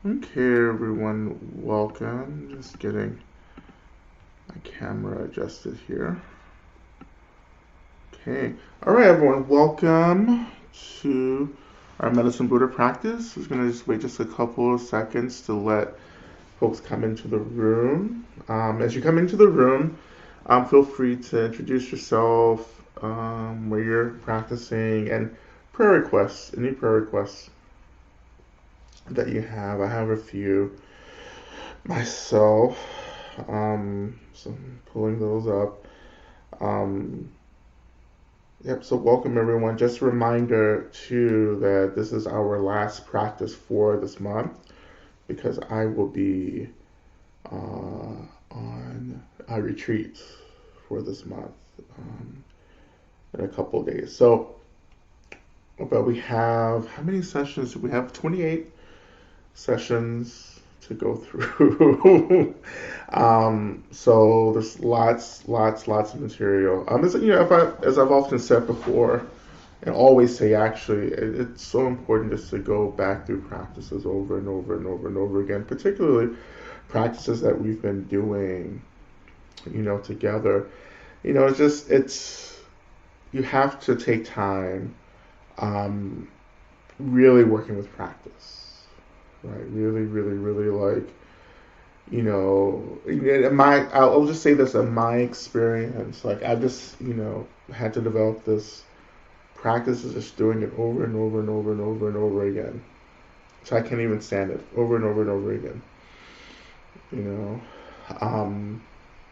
Okay, everyone, welcome. Just getting my camera adjusted here. Okay, all right, everyone, welcome to our Medicine Buddha practice. We're gonna just wait just a couple of seconds to let folks come into the room. As you come into the room, feel free to introduce yourself, where you're practicing, and prayer requests, any prayer requests that you have. I have a few myself. So I'm pulling those up. Um, yep, so welcome everyone. Just a reminder too that this is our last practice for this month because I will be on a retreat for this month in a couple of days. So, but we have, how many sessions? We have 28 sessions to go through. So there's lots of material. As you know, as I've often said before, and always say actually, it's so important just to go back through practices over and over and over and over again, particularly practices that we've been doing, together. It's you have to take time, really working with practice, right? Really, really, really like, I'll just say this in my experience, like I've just, had to develop this practice of just doing it over and over and over and over and over again. So I can't even stand it over and over and over again, you know.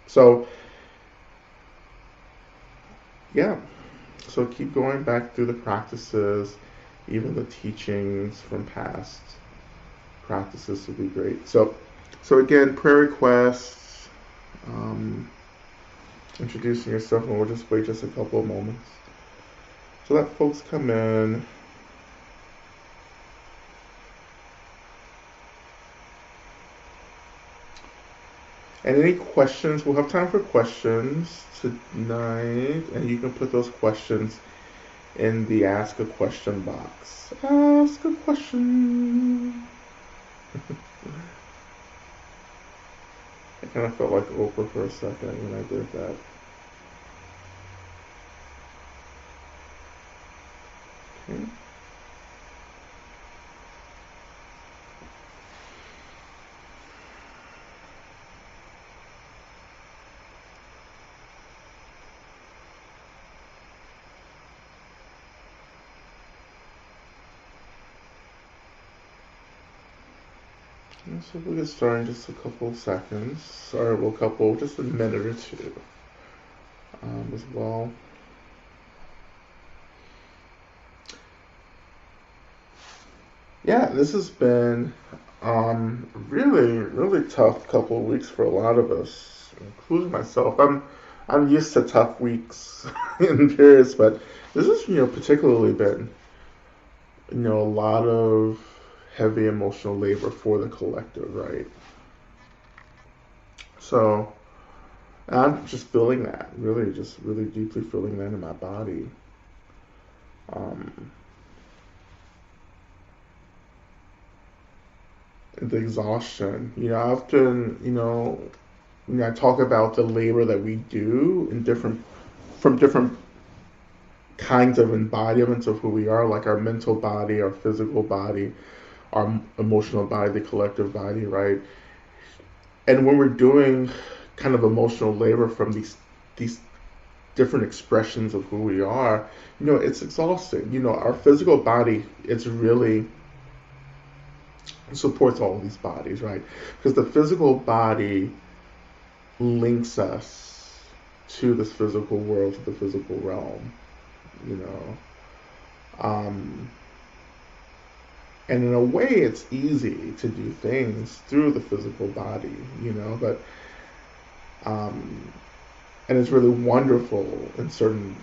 So yeah, so keep going back through the practices, even the teachings from past practices would be great. So again, prayer requests, introducing yourself, and we'll just wait just a couple of moments. So let folks come in. And any questions, we'll have time for questions tonight, and you can put those questions in the ask a question box. Ask a question. I kind of felt like Oprah for a second when I did that. Okay. So we'll get started in just a couple of seconds, or just a minute or two as well. Yeah, this has been really, really tough couple of weeks for a lot of us, including myself. I'm used to tough weeks in periods, but this has particularly been a lot of heavy emotional labor for the collective, right? So I'm just feeling that, really, just really deeply feeling that in my body. Um, the exhaustion. Often, I talk about the labor that we do in from different kinds of embodiments of who we are, like our mental body, our physical body, our emotional body, the collective body, right? And when we're doing kind of emotional labor from these different expressions of who we are, it's exhausting. Our physical body, it's really supports all of these bodies, right? Because the physical body links us to this physical world, to the physical realm, you know. Um, and in a way, it's easy to do things through the physical body, but and it's really wonderful in certain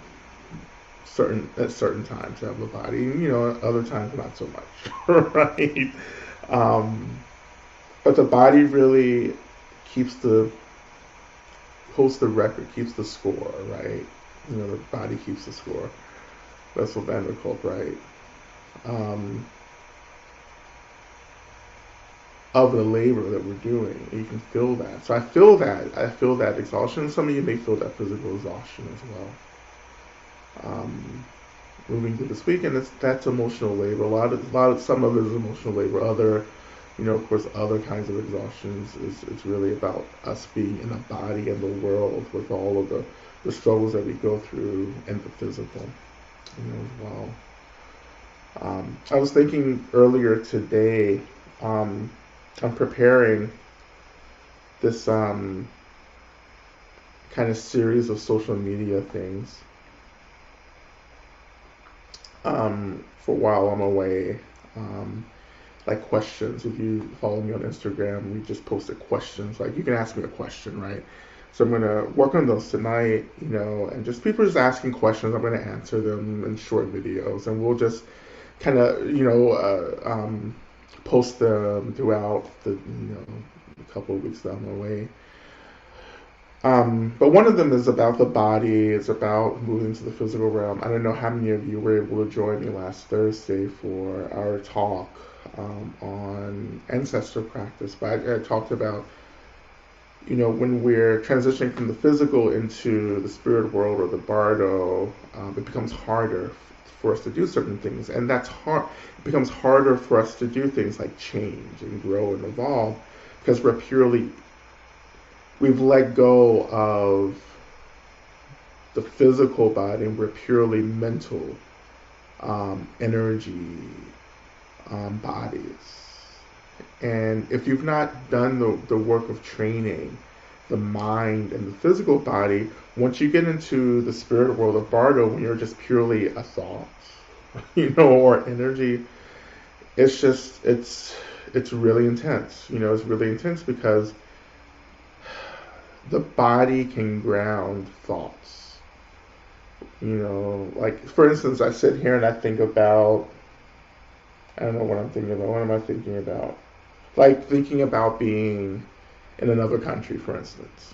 times to have a body, and other times not so much, right? Um, but the body really keeps holds the record, keeps the score, right? The body keeps the score. That's what Vanderkolk, right? Um, of the labor that we're doing. You can feel that. So I feel that. I feel that exhaustion. Some of you may feel that physical exhaustion as well. Moving through this week, and that's emotional labor. Some of it is emotional labor. Other, of course, other kinds of exhaustions is it's really about us being in a body in the world with all of the struggles that we go through and the physical, as well. I was thinking earlier today, I'm preparing this kind of series of social media things for while I'm away. Like questions. If you follow me on Instagram, we just posted questions. Like you can ask me a question, right? So I'm gonna work on those tonight, and just people just asking questions. I'm gonna answer them in short videos, and we'll just kind of, post them throughout the, a couple of weeks down the way. But one of them is about the body. It's about moving to the physical realm. I don't know how many of you were able to join me last Thursday for our talk on ancestor practice. But I talked about, when we're transitioning from the physical into the spirit world or the bardo, it becomes harder for us to do certain things. And that's hard. It becomes harder for us to do things like change and grow and evolve because we've let go of the physical body and we're purely mental energy bodies. And if you've not done the work of training the mind and the physical body, once you get into the spirit world of bardo, when you're just purely a thought, or energy, it's really intense. It's really intense because the body can ground thoughts. Like for instance, I sit here and I think about, I don't know what I'm thinking about. What am I thinking about? Like thinking about being in another country, for instance.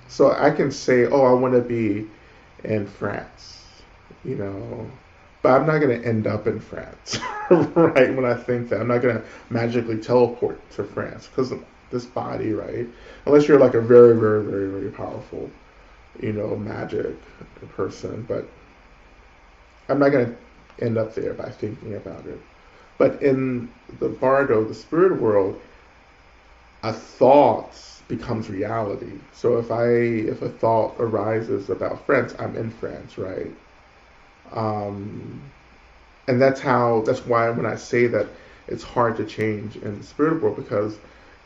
So I can say, oh, I want to be in France, but I'm not going to end up in France, right? When I think that, I'm not going to magically teleport to France because this body, right? Unless you're like a very, very, very, very powerful, magic person, but I'm not going to end up there by thinking about it. But in the bardo, the spirit world, a thought becomes reality. So if a thought arises about France, I'm in France, right? And that's why when I say that it's hard to change in the spirit world, because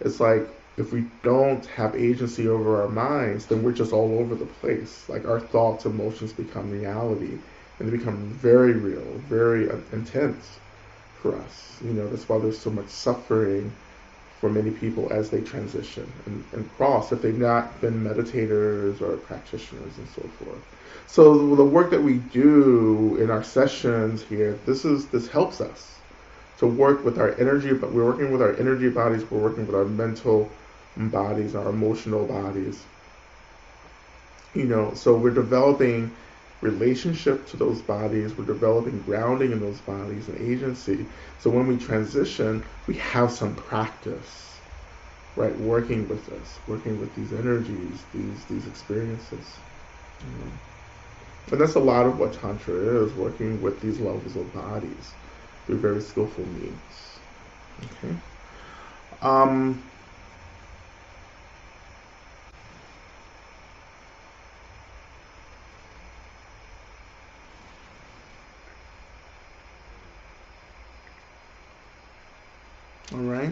it's like if we don't have agency over our minds, then we're just all over the place. Like our thoughts, emotions become reality, and they become very real, very intense for us. That's why there's so much suffering for many people as they transition and cross, if they've not been meditators or practitioners and so forth. So the work that we do in our sessions here, this helps us to work with our energy, but we're working with our energy bodies, we're working with our mental bodies, our emotional bodies. So we're developing relationship to those bodies, we're developing grounding in those bodies and agency. So when we transition, we have some practice, right? Working with this, working with these energies, these experiences. And that's a lot of what Tantra is, working with these levels of bodies through very skillful means. Okay. All right.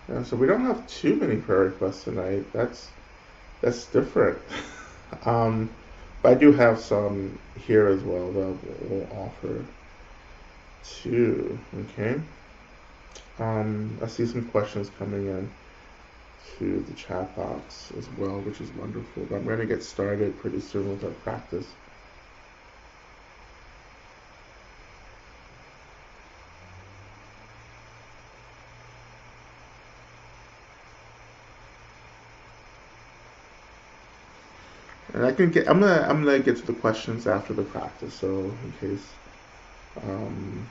Yeah, so we don't have too many prayer requests tonight. That's different. um, but I do have some here as well that we'll offer too. Okay. I see some questions coming in to the chat box as well, which is wonderful. But I'm going to get started pretty soon with our practice. And I'm gonna get to the questions after the practice, so in case. Um,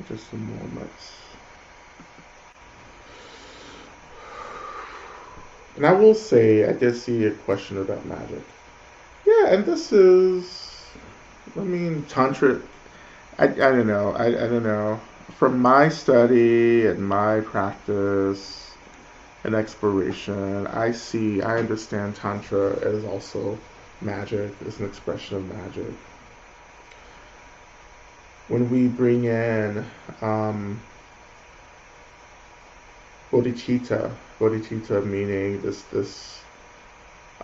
just a moment. And I will say, I did see a question about magic. Yeah, and this is, I mean, Tantra. I don't know. I don't know. From my study and my practice and exploration, I understand Tantra as also magic, as an expression of magic. When we bring in um, bodhicitta, bodhicitta meaning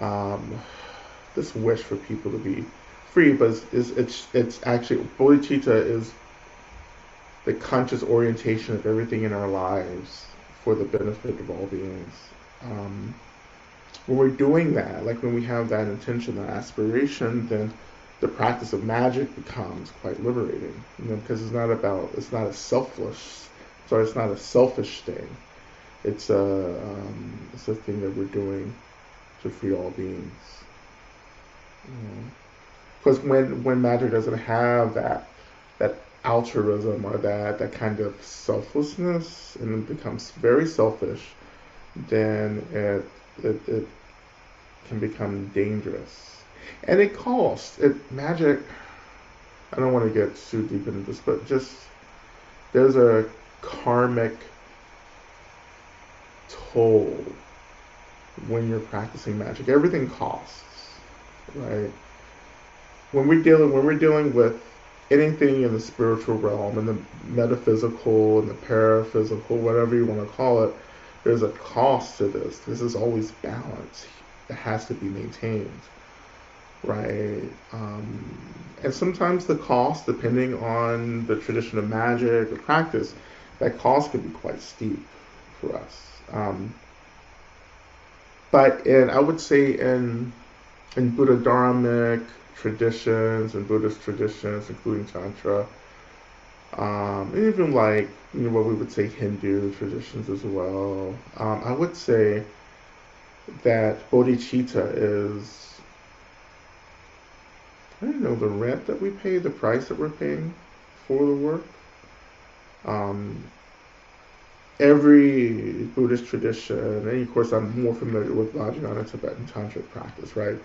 um, this wish for people to be free, but it's actually bodhicitta is the conscious orientation of everything in our lives for the benefit of all beings. Um, when we're doing that, like when we have that intention, that aspiration, then the practice of magic becomes quite liberating. Because it's not a selfless, sorry, it's not a selfish thing. It's a thing that we're doing to free all beings. Because when magic doesn't have that altruism or that kind of selflessness and it becomes very selfish, then it can become dangerous. And it costs. Magic, I don't want to get too deep into this, but just there's a karmic toll when you're practicing magic. Everything costs, right? When we're dealing with anything in the spiritual realm and the metaphysical and the paraphysical, whatever you want to call it, there's a cost to this. This is always balance. It has to be maintained, right? And sometimes the cost, depending on the tradition of magic or practice, that cost could be quite steep for us. I would say in Buddha Dharmic traditions and Buddhist traditions, including Tantra, and even like what we would say Hindu traditions as well. I would say that bodhicitta is, I don't know, the rent that we pay, the price that we're paying for the work. Um, every Buddhist tradition, and of course I'm more familiar with Vajrayana Tibetan Tantric practice, right?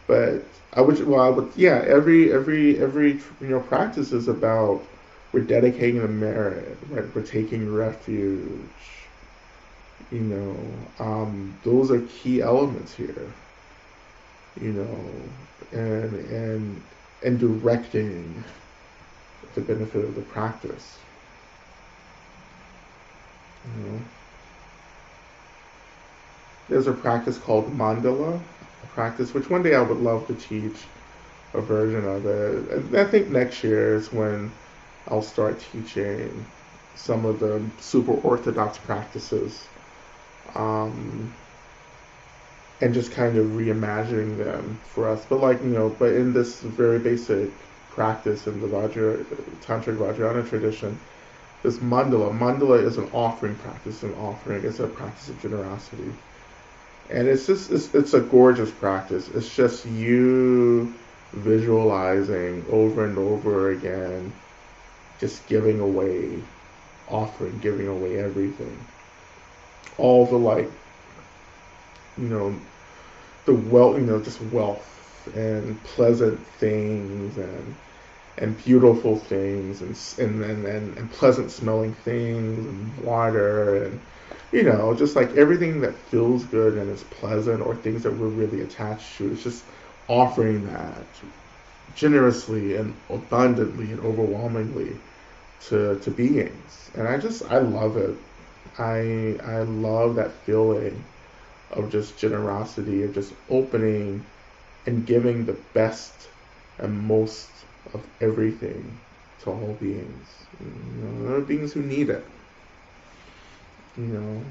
But yeah, every practice is about we're dedicating the merit, right? We're taking refuge. Those are key elements here. You know, and directing the benefit of the practice. You know, there's a practice called mandala, a practice which one day I would love to teach a version of it. And I think next year is when I'll start teaching some of the super orthodox practices, and just kind of reimagining them for us. But in this very basic practice in the Tantric Vajrayana tradition, this mandala is an offering practice, it's a practice of generosity. And it's a gorgeous practice. It's just you visualizing over and over again, just giving away, giving away everything. All the you know, the wealth, just wealth and pleasant things and beautiful things and pleasant smelling things and water and just like everything that feels good and is pleasant or things that we're really attached to. It's just offering that generously and abundantly and overwhelmingly to beings. And I love it. I love that feeling of just generosity, of just opening and giving the best and most of everything to all beings. There are beings who need it. Who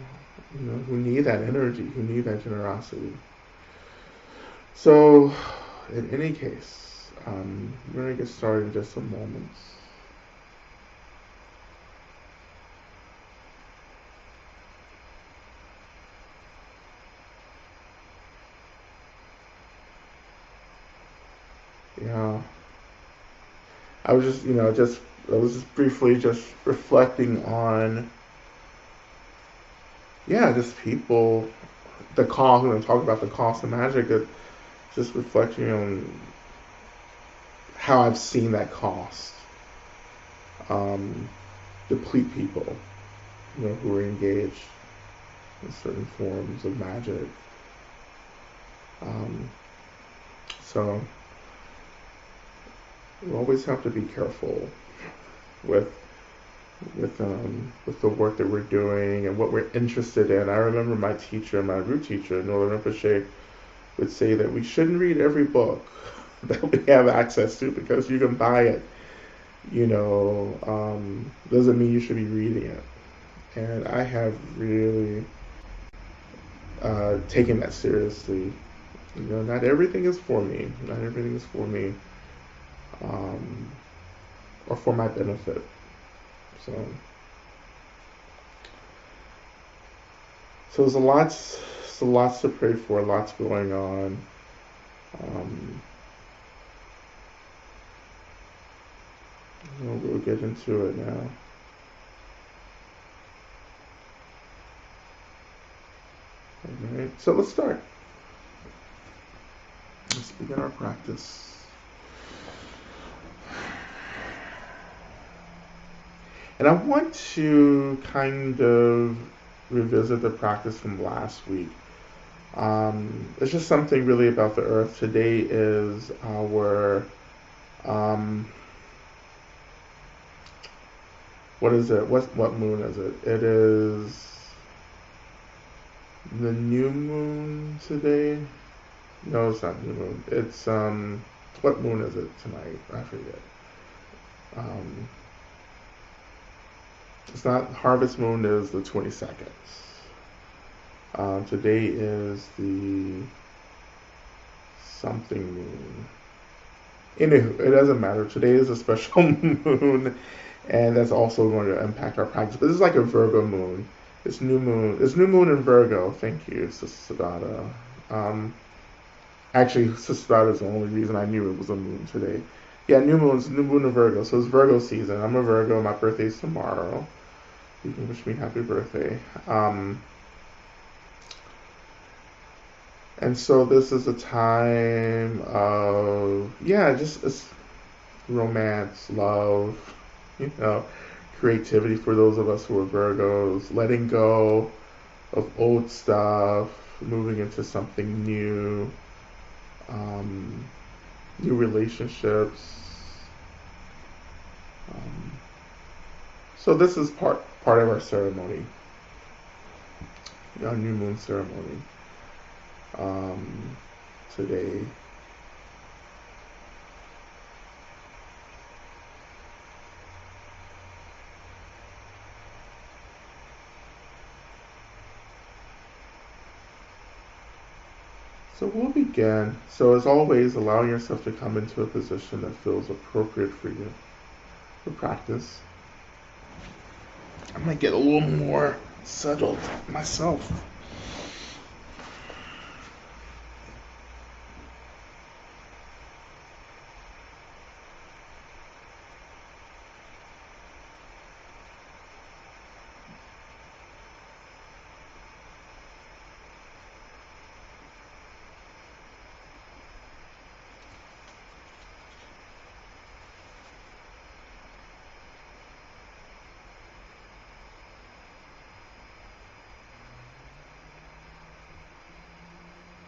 need that energy, who need that generosity. So, in any case, we're gonna get started in just a moment. I was just, I was just briefly just reflecting on, yeah, just people, the cost, talking about the cost of magic, just reflecting on how I've seen that cost um, deplete people, who are engaged in certain forms of magic. Um, so we always have to be careful with with the work that we're doing and what we're interested in. I remember my teacher, my root teacher, Northern Rinpoche, would say that we shouldn't read every book that we have access to because you can buy it. Doesn't mean you should be reading it. And I have really taken that seriously. Not everything is for me. Not everything is for me, um, or for my benefit. So, so there's a lots to pray for, lots going on. Um, we'll get into it now. All right. So let's start. Let's begin our practice. And I want to kind of revisit the practice from last week. It's just something really about the earth. Today is our, what is it? What moon is it? It is the new moon today. No, it's not new moon. It's, what moon is it tonight? I forget. It's not, harvest moon is the 22nd. Today is the something moon. Anywho, it doesn't matter. Today is a special moon, and that's also going to impact our practice. But this is like a Virgo moon. It's new moon. It's new moon in Virgo. Thank you, Sister Sadada. Actually, Sister Sadada is the only reason I knew it was a moon today. Yeah, new moon in Virgo. So it's Virgo season. I'm a Virgo. My birthday's tomorrow. You can wish me happy birthday. And so this is a time of, just romance, love, creativity for those of us who are Virgos, letting go of old stuff, moving into something new, new relationships. So this is part of our ceremony, our new moon ceremony. Today. So we'll begin. So as always, allow yourself to come into a position that feels appropriate for you for practice. I'm going to get a little more settled myself.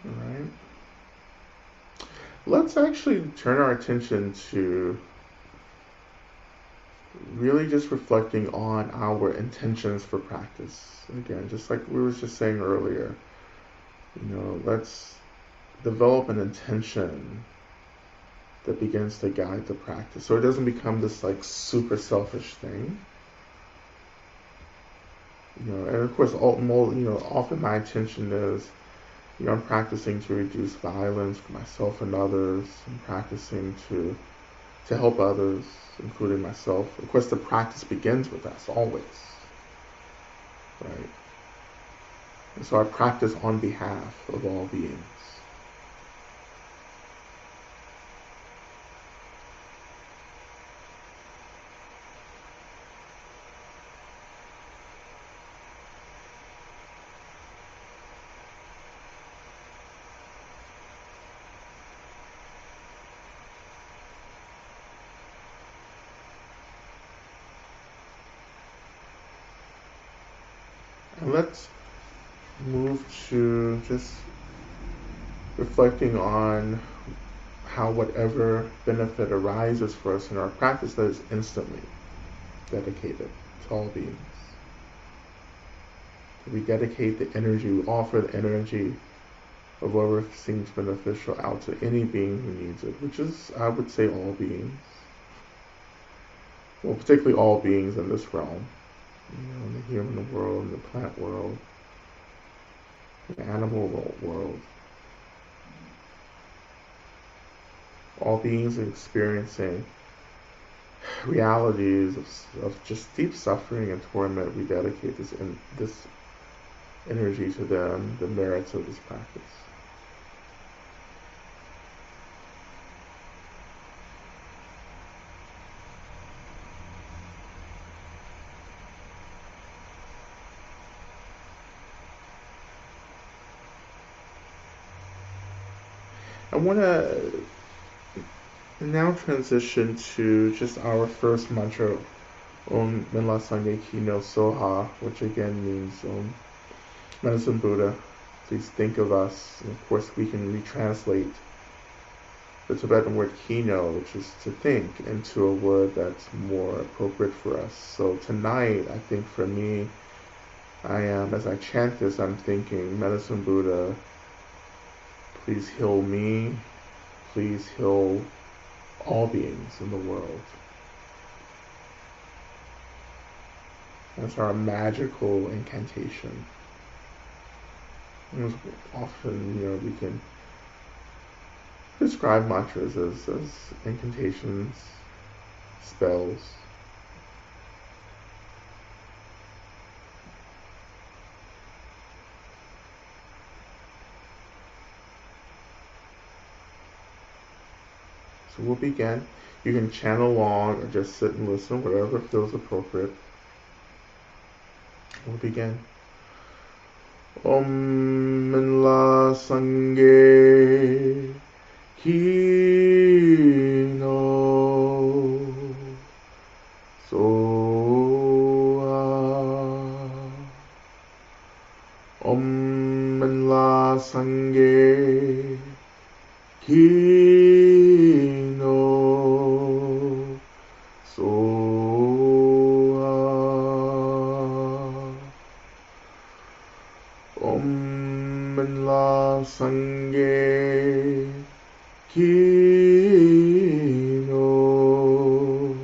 Alright. Let's actually turn our attention to really just reflecting on our intentions for practice. Again, just like we were just saying earlier, let's develop an intention that begins to guide the practice. So it doesn't become this like super selfish thing. And of course, often my intention is, I'm practicing to reduce violence for myself and others. I'm practicing to help others, including myself. Of course, the practice begins with us always, right? And so I practice on behalf of all beings. And let's move to just reflecting on how whatever benefit arises for us in our practice, that is instantly dedicated to all beings. We dedicate the energy, we offer the energy of whatever seems beneficial out to any being who needs it, which is, I would say, all beings. Well, particularly all beings in this realm. In the human world, in the plant world, the animal world. All beings are experiencing realities of just deep suffering and torment. We dedicate this energy to them, the merits of this practice. I want to now transition to just our first mantra, Om Minla Sangye Ki no Soha, which again means Medicine Buddha, please think of us. And of course, we can retranslate the Tibetan word kino, which is to think, into a word that's more appropriate for us. So tonight, I think for me, as I chant this, I'm thinking, Medicine Buddha, please heal me, please heal all beings in the world. That's our magical incantation. And often, we can describe mantras as incantations, spells. So we'll begin. You can chant along or just sit and listen, whatever feels appropriate. We'll begin. Om Minla Sangye Ki no Soha. Om Minla Sangye Ki no Soha. Om Minla Sangye Ki no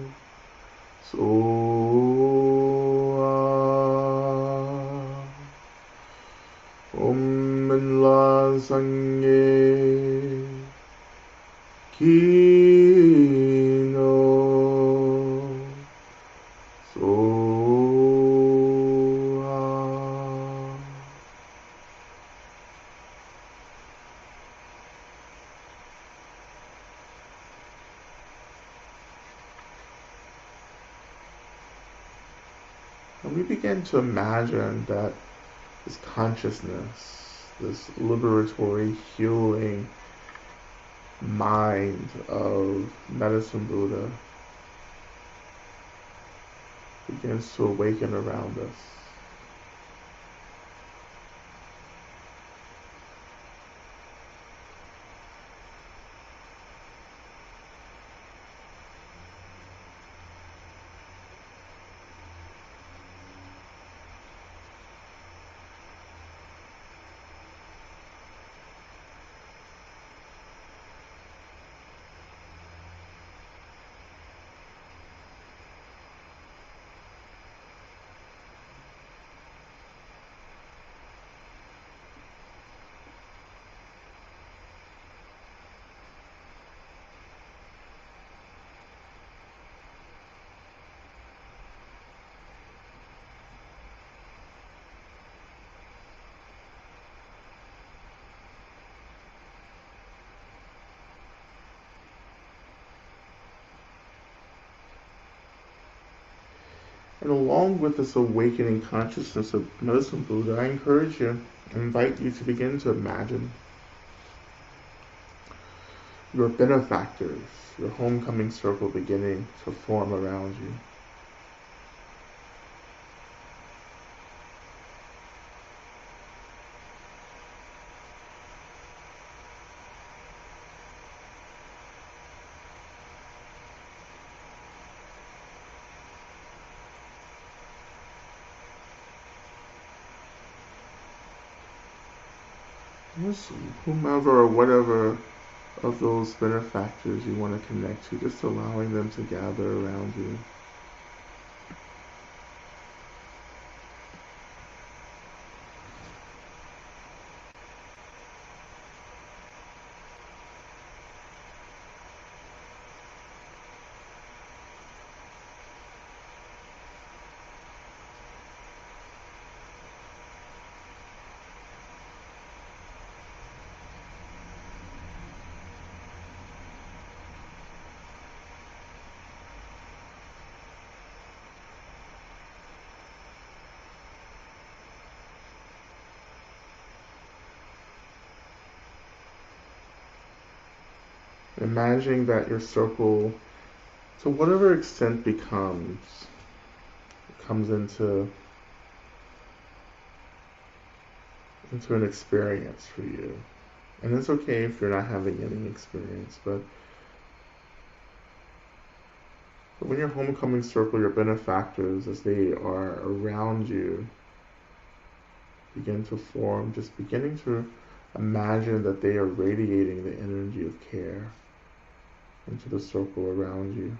Soha. Om Minla Sangye Ki no Soha. And we begin to imagine that this consciousness, this liberatory, healing mind of Medicine Buddha begins to awaken around us. And along with this awakening consciousness of Medicine Buddha, I encourage you, invite you to begin to imagine your benefactors, your homecoming circle beginning to form around you. just whomever or whatever of those benefactors you want to connect to, just allowing them to gather around you. Imagining that your circle, to whatever extent comes into an experience for you. And it's okay if you're not having any experience, but when your homecoming circle, your benefactors, as they are around you, begin to form, just beginning to imagine that they are radiating the energy of care into the circle around you.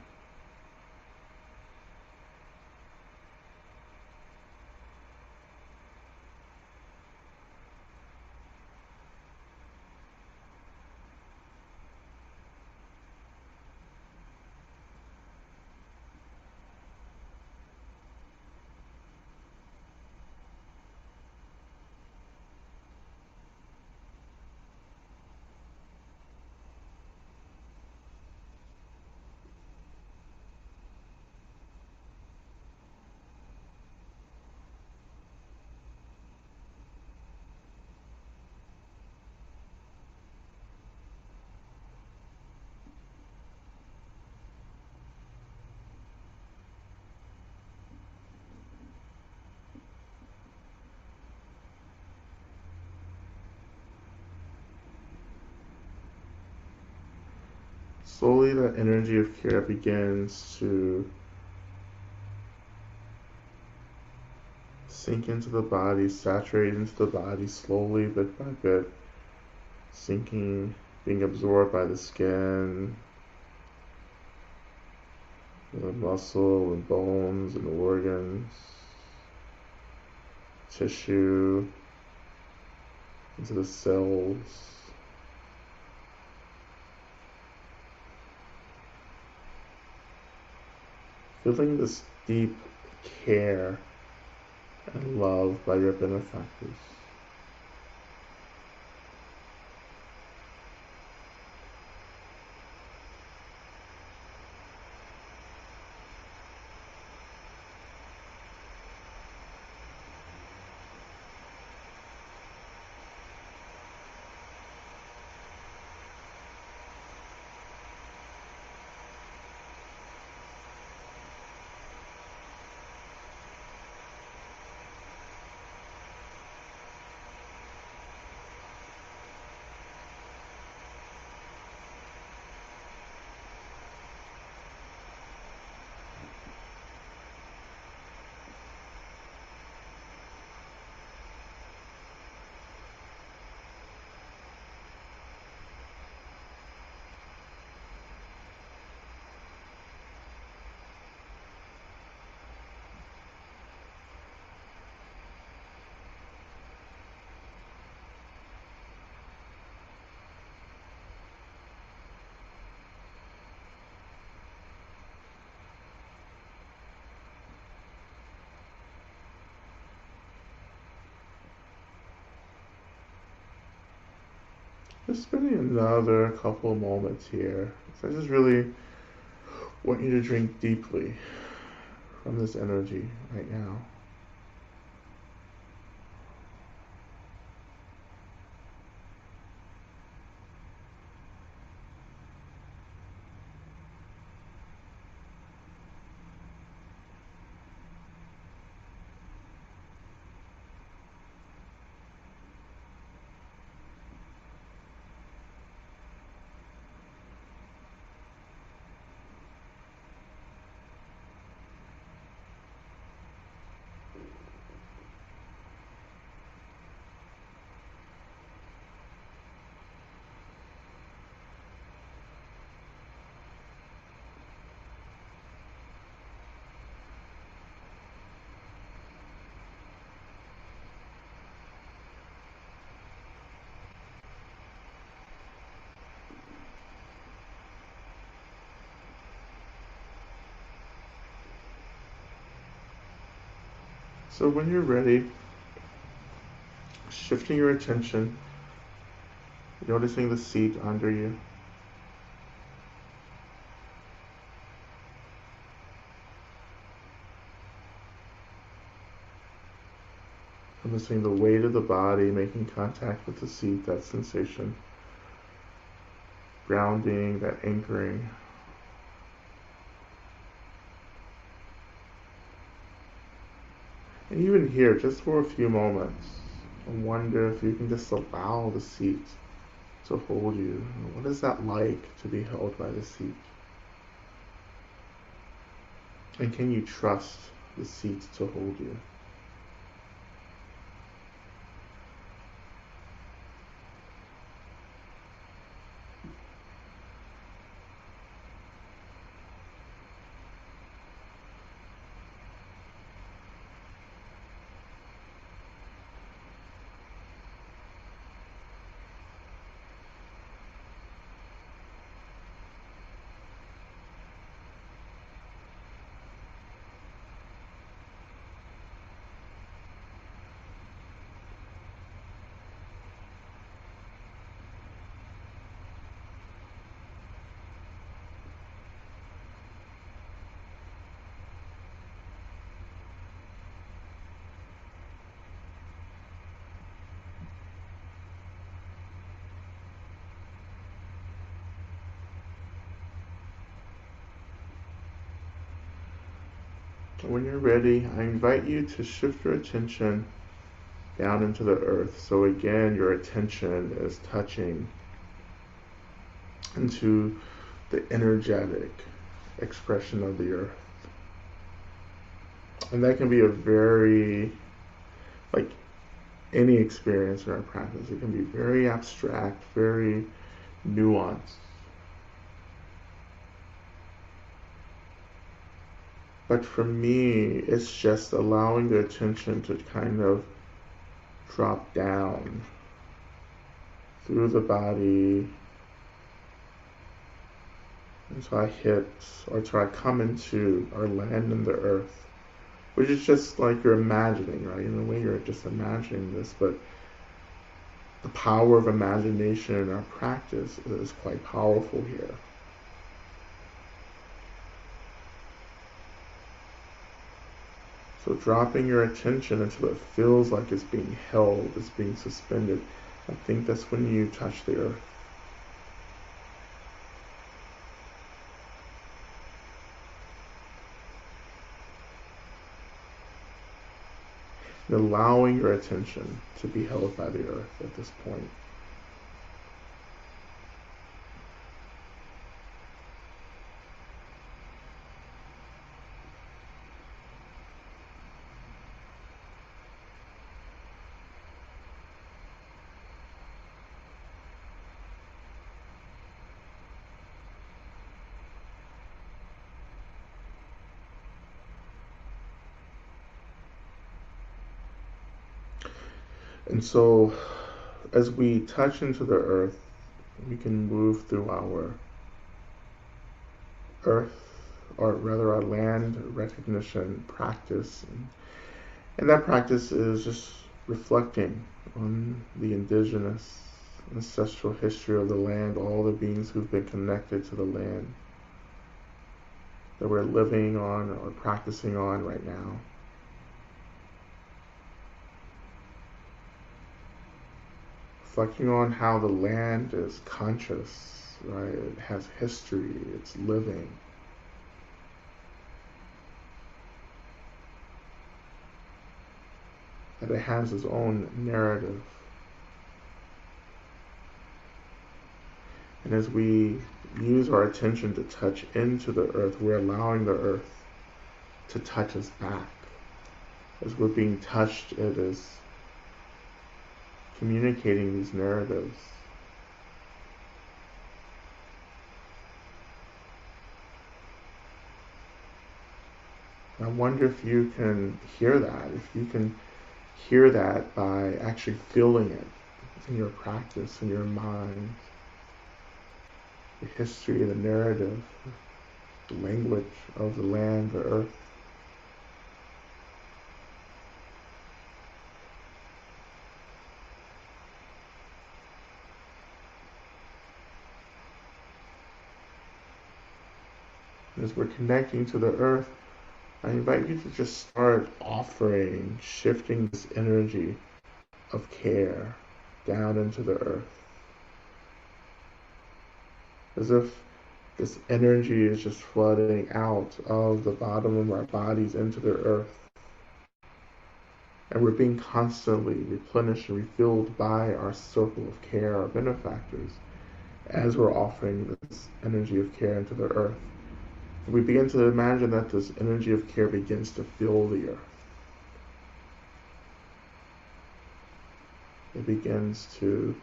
Slowly, that energy of care begins to sink into the body, saturate into the body slowly, bit by bit, sinking, being absorbed by the skin, the muscle and bones and organs, tissue, into the cells. Feeling this deep care and love by your benefactors. Just spending another couple of moments here. So I just really want you to drink deeply from this energy right now. So when you're ready, shifting your attention, noticing the seat under you. Noticing the weight of the body making contact with the seat, that sensation. Grounding, that anchoring. And even here, just for a few moments, I wonder if you can just allow the seat to hold you. What is that like to be held by the seat? And can you trust the seat to hold you? When you're ready, I invite you to shift your attention down into the earth. So again, your attention is touching into the energetic expression of the earth. And that can be a very, like any experience in our practice, it can be very abstract, very nuanced. But for me, it's just allowing the attention to kind of drop down through the body until I hit, or until I come into or land in the earth, which is just like you're imagining, right? In a way, you're just imagining this, but the power of imagination in our practice is quite powerful here. So dropping your attention until it feels like it's being held, it's being suspended. I think that's when you touch the earth. And allowing your attention to be held by the earth at this point. And so, as we touch into the earth, we can move through our earth, or rather our land recognition practice. And that practice is just reflecting on the indigenous, ancestral history of the land, all the beings who've been connected to the land that we're living on or practicing on right now. Reflecting on how the land is conscious, right? It has history, it's living. That it has its own narrative. And as we use our attention to touch into the earth, we're allowing the earth to touch us back. As we're being touched, it is communicating these narratives. I wonder if you can hear that, if you can hear that by actually feeling it in your practice, in your mind. The history, the narrative, the language of the land, the earth. As we're connecting to the earth, I invite you to just start offering, shifting this energy of care down into the earth. As if this energy is just flooding out of the bottom of our bodies into the earth. And we're being constantly replenished and refilled by our circle of care, our benefactors, as we're offering this energy of care into the earth. And we begin to imagine that this energy of care begins to fill the earth. It begins to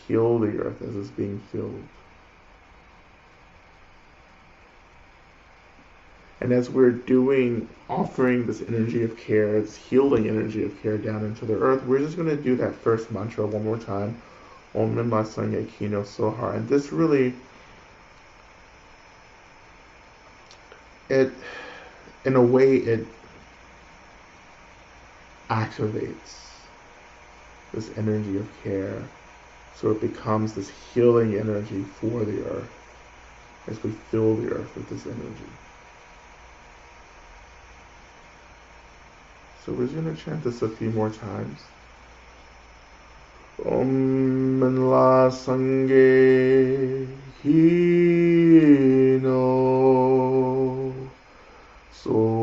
heal the earth as it's being filled. And as we're offering this energy of care, this healing energy of care down into the earth, we're just going to do that first mantra one more time. Om Namah Sangye Kino Sohar. And this really, in a way, it activates this energy of care. So it becomes this healing energy for the earth as we fill the earth with this energy. So we're just going to chant this a few more times. Om Manla Sangye Hino Soha.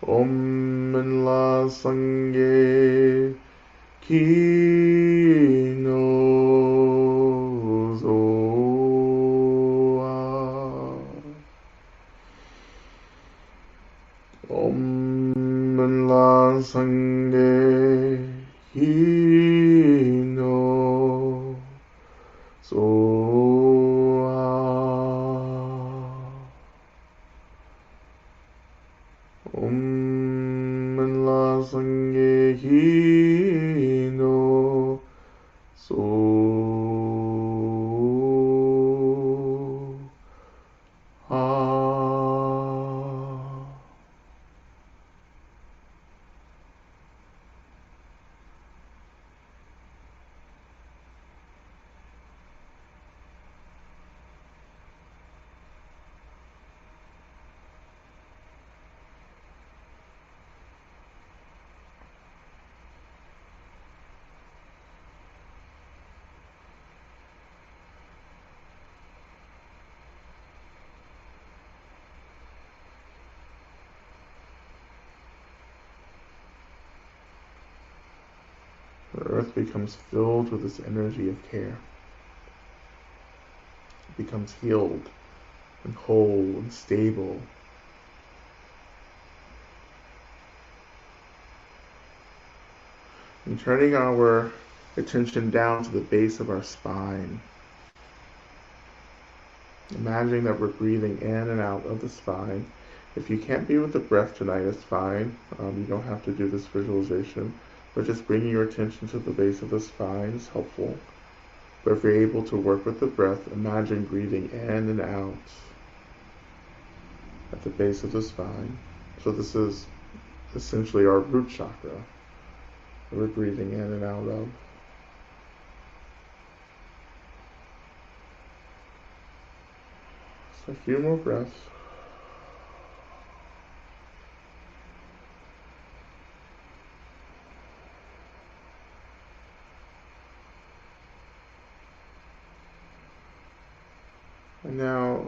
Om Manla Sangye Hino Om La Sangye Hino Soha. Om La Sangye Hino Soha. The earth becomes filled with this energy of care. It becomes healed and whole and stable. And turning our attention down to the base of our spine. Imagining that we're breathing in and out of the spine. If you can't be with the breath tonight, it's fine. You don't have to do this visualization. But just bringing your attention to the base of the spine is helpful. But if you're able to work with the breath, imagine breathing in and out at the base of the spine. So this is essentially our root chakra that we're breathing in and out of. So a few more breaths. And now,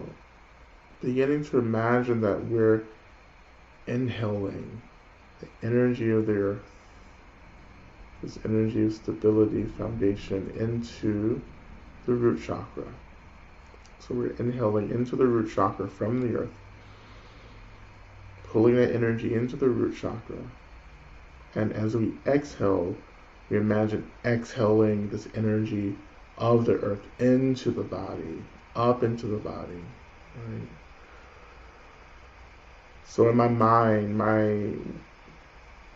beginning to imagine that we're inhaling the energy of the earth, this energy of stability, foundation, into the root chakra. So we're inhaling into the root chakra from the earth, pulling that energy into the root chakra. And as we exhale, we imagine exhaling this energy of the earth into the body, up into the body, right? So in my mind, my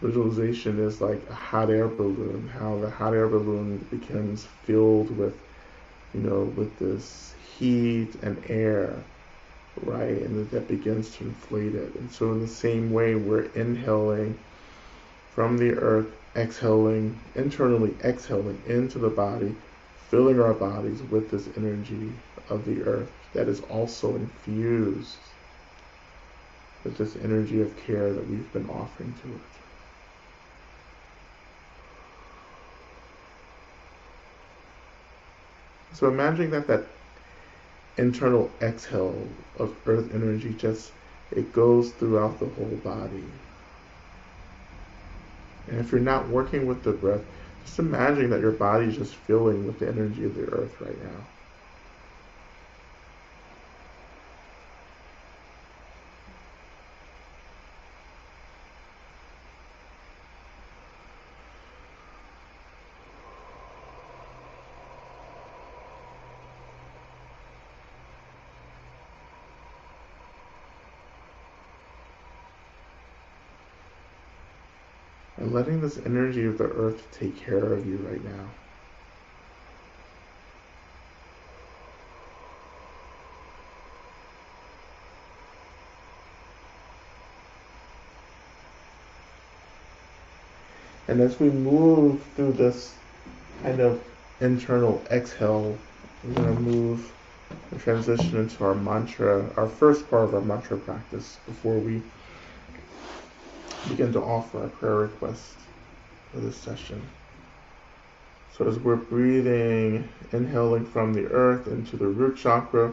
visualization is like a hot air balloon, how the hot air balloon becomes filled with, with this heat and air, right? And that begins to inflate it. And so in the same way, we're inhaling from the earth, exhaling, internally exhaling into the body, filling our bodies with this energy of the earth that is also infused with this energy of care that we've been offering to it. So imagining that internal exhale of earth energy it goes throughout the whole body. And if you're not working with the breath, just imagine that your body is just filling with the energy of the earth right now. And letting this energy of the earth take care of you right now. And as we move through this kind of internal exhale, we're going to move and transition into our mantra, our first part of our mantra practice before we begin to offer our prayer request for this session. So as we're breathing, inhaling from the earth into the root chakra,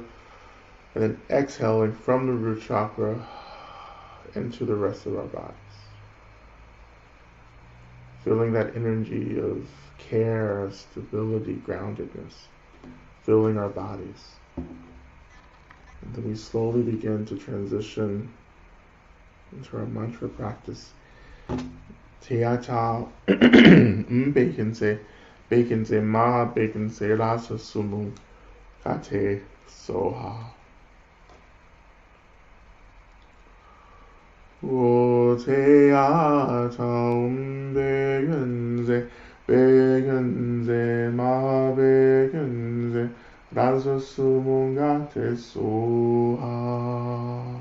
and then exhaling from the root chakra into the rest of our bodies. Feeling that energy of care, stability, groundedness, filling our bodies. And then we slowly begin to transition into our mantra practice. Teacha bekense ma bekense rasa sumu kate soha. O teacha bekense ma bekense rasa sumu kate soha.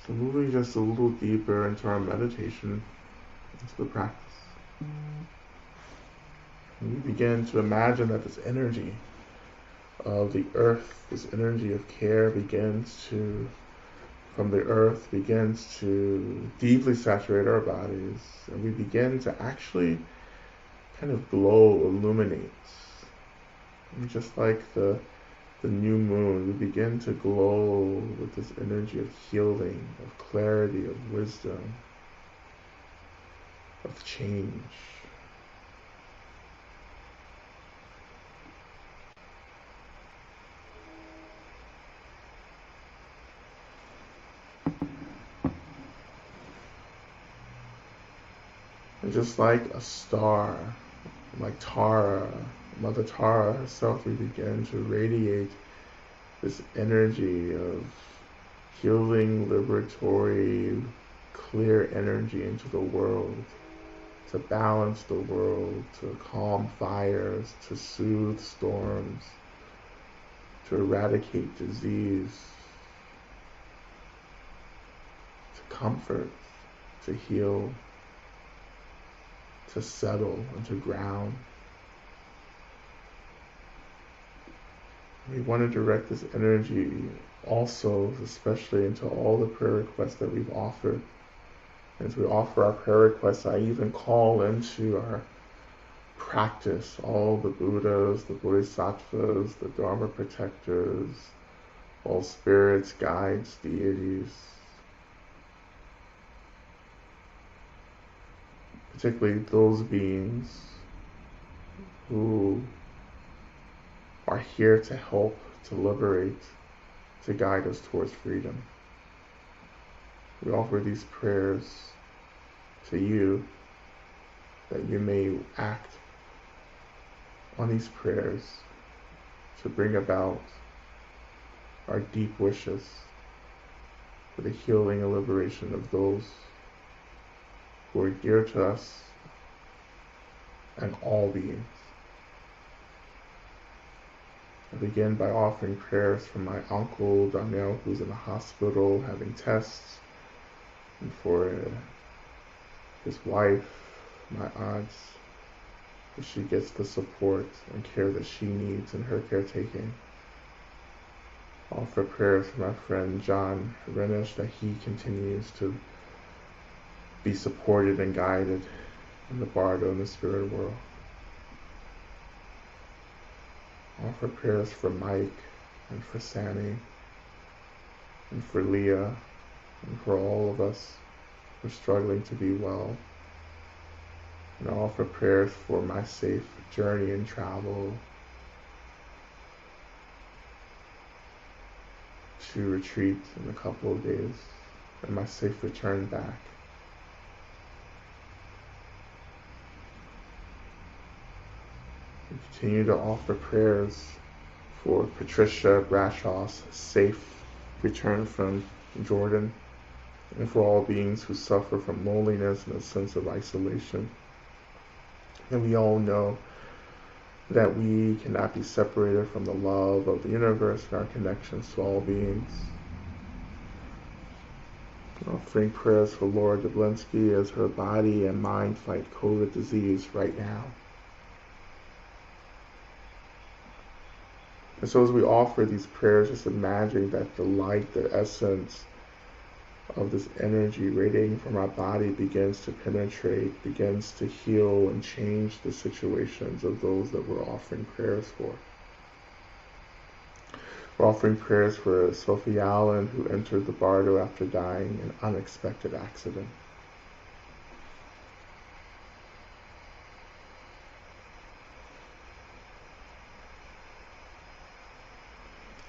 So moving just a little deeper into our meditation, into the practice. And we begin to imagine that this energy of the earth, this energy of care from the earth begins to deeply saturate our bodies, and we begin to actually kind of glow, illuminate. And just like the new moon, we begin to glow with this energy of healing, of clarity, of wisdom, of change. And just like a star, like Tara, Mother Tara herself, we begin to radiate this energy of healing, liberatory, clear energy into the world, to balance the world, to calm fires, to soothe storms, to eradicate disease, to comfort, to heal, to settle and to ground. We want to direct this energy also, especially into all the prayer requests that we've offered. As we offer our prayer requests, I even call into our practice all the Buddhas, the Bodhisattvas, the Dharma protectors, all spirits, guides, deities, particularly those beings who are here to help, to liberate, to guide us towards freedom. We offer these prayers to you, that you may act on these prayers to bring about our deep wishes for the healing and liberation of those who are dear to us and all beings. I begin by offering prayers for my uncle Daniel, who's in the hospital having tests, and for his wife, my aunts, that she gets the support and care that she needs in her caretaking. I offer prayers for my friend John Renish, that he continues to be supported and guided in the bardo and the spirit world. I offer prayers for Mike and for Sammy and for Leah and for all of us who are struggling to be well. And I offer prayers for my safe journey and travel to retreat in a couple of days, and my safe return back. We continue to offer prayers for Patricia Brashaw's safe return from Jordan, and for all beings who suffer from loneliness and a sense of isolation. And we all know that we cannot be separated from the love of the universe and our connections to all beings. Offering prayers for Laura Dublinsky as her body and mind fight COVID disease right now. And so as we offer these prayers, just imagine that the light, the essence of this energy radiating from our body begins to penetrate, begins to heal and change the situations of those that we're offering prayers for. We're offering prayers for Sophie Allen, who entered the bardo after dying in an unexpected accident.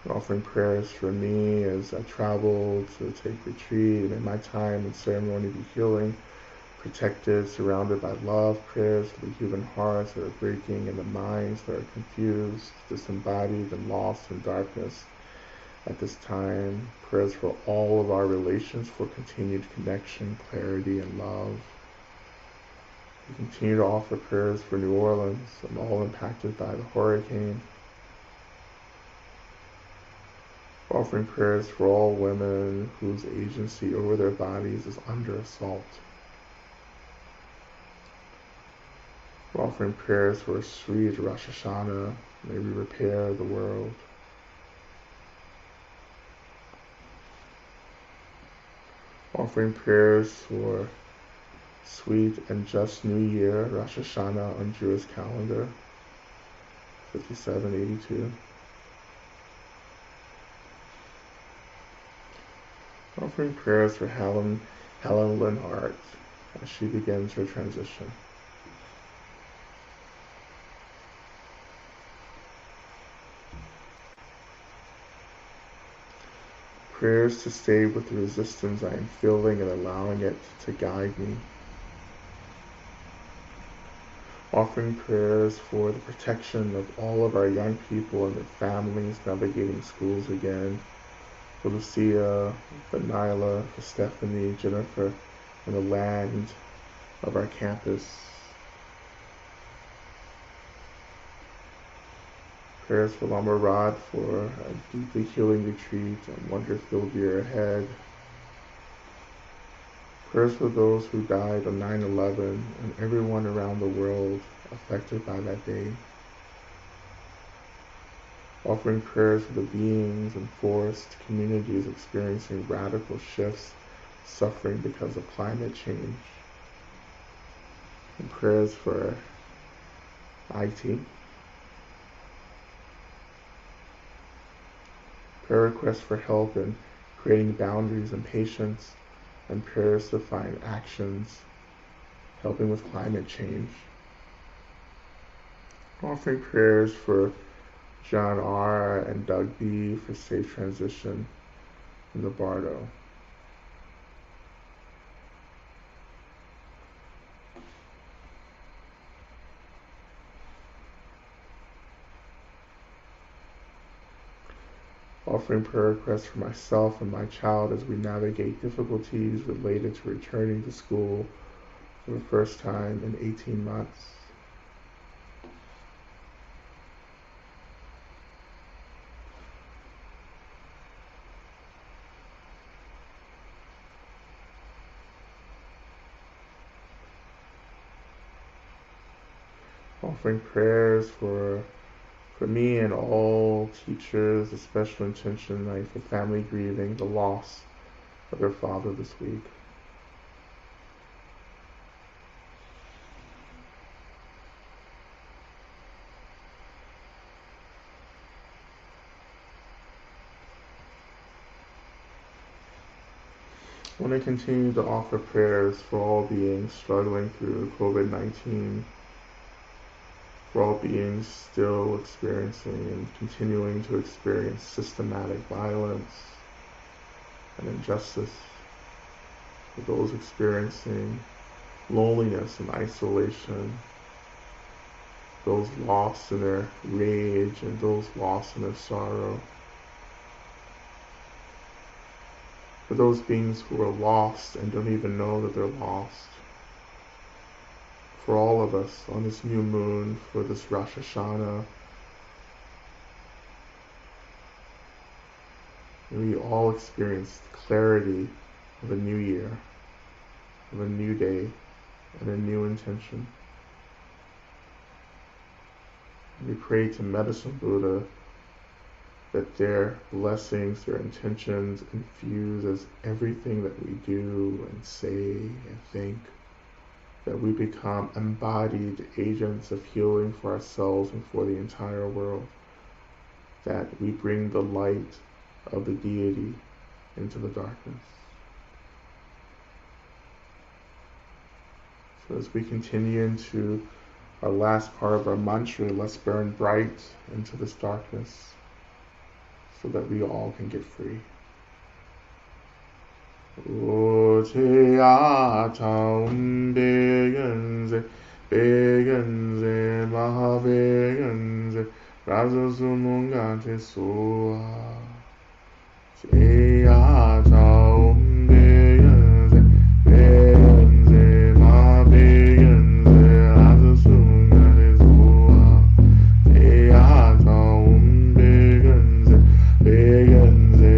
We're offering prayers for me as I travel to take retreat, and in my time and ceremony be healing, protected, surrounded by love. Prayers for the human hearts that are breaking and the minds that are confused, disembodied, and lost in darkness at this time. Prayers for all of our relations for continued connection, clarity, and love. We continue to offer prayers for New Orleans and all impacted by the hurricane. Offering prayers for all women whose agency over their bodies is under assault. We're offering prayers for a sweet Rosh Hashanah. May we repair the world. Offering prayers for sweet and just New Year, Rosh Hashanah on Jewish calendar, 5782. Offering prayers for Helen Linhart as she begins her transition. Prayers to stay with the resistance I am feeling and allowing it to guide me. Offering prayers for the protection of all of our young people and their families navigating schools again. For Lucia, for Nyla, for Stephanie, Jennifer, and the land of our campus. Prayers for Lama Rod for a deeply healing retreat and wonder-filled year ahead. Prayers for those who died on 9/11 and everyone around the world affected by that day. Offering prayers for the beings and forest communities experiencing radical shifts, suffering because of climate change. And prayers for IT. Prayer requests for help in creating boundaries and patience, and prayers to find actions helping with climate change. Offering prayers for John R. and Doug B. for safe transition in the Bardo. Offering prayer requests for myself and my child as we navigate difficulties related to returning to school for the first time in 18 months. Offering prayers for me and all teachers, a special intention like for family grieving the loss of their father this week. I want to continue to offer prayers for all beings struggling through COVID-19, for all beings still experiencing and continuing to experience systematic violence and injustice, for those experiencing loneliness and isolation, those lost in their rage and those lost in their sorrow, for those beings who are lost and don't even know that they're lost, for all of us on this new moon, for this Rosh Hashanah. We all experience the clarity of a new year, of a new day, and a new intention. We pray to Medicine Buddha that their blessings, their intentions infuses everything that we do and say and think, that we become embodied agents of healing for ourselves and for the entire world, that we bring the light of the deity into the darkness. So as we continue into our last part of our mantra, let's burn bright into this darkness so that we all can get free. O te atam begenze, begenze, maha begenze, razo sumungate soa. Te atam begenze, begenze, maha begenze, razo sumungate soa. Te atam begenze, begenze,